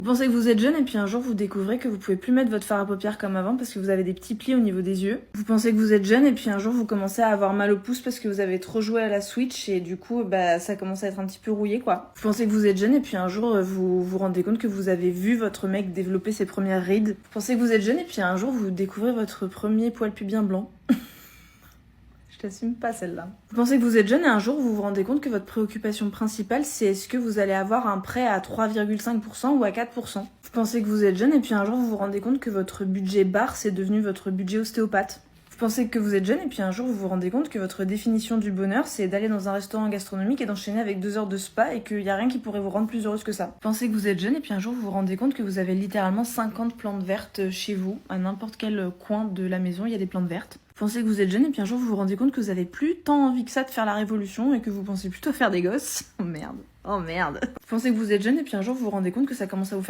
Vous pensez que vous êtes jeune et puis un jour vous découvrez que vous pouvez plus mettre votre fard à paupières comme avant parce que vous avez des petits plis au niveau des yeux. Vous pensez que vous êtes jeune et puis un jour vous commencez à avoir mal au pouce parce que vous avez trop joué à la Switch et du coup ça commence à être un petit peu rouillé quoi. Vous pensez que vous êtes jeune et puis un jour vous vous rendez compte que vous avez vu votre mec développer ses premières rides. Vous pensez que vous êtes jeune et puis un jour vous découvrez votre premier poil pubien blanc. Je t'assume pas celle-là. Vous pensez que vous êtes jeune et un jour vous vous rendez compte que votre préoccupation principale c'est est-ce que vous allez avoir un prêt à 3,5% ou à 4%. Vous pensez que vous êtes jeune et puis un jour vous vous rendez compte que votre budget bar c'est devenu votre budget ostéopathe. Vous pensez que vous êtes jeune et puis un jour vous vous rendez compte que votre définition du bonheur c'est d'aller dans un restaurant gastronomique et d'enchaîner avec 2 heures de spa et qu'il y a rien qui pourrait vous rendre plus heureuse que ça. Vous pensez que vous êtes jeune et puis un jour vous vous rendez compte que vous avez littéralement 50 plantes vertes chez vous, à n'importe quel coin de la maison il y a des plantes vertes. Vous pensez que vous êtes jeune et puis un jour vous vous rendez compte que vous avez plus tant envie que ça de faire la révolution et que vous pensez plutôt faire des gosses. Oh merde. Oh merde. Vous pensez que vous êtes jeune et puis un jour vous vous rendez compte que ça commence à vous faire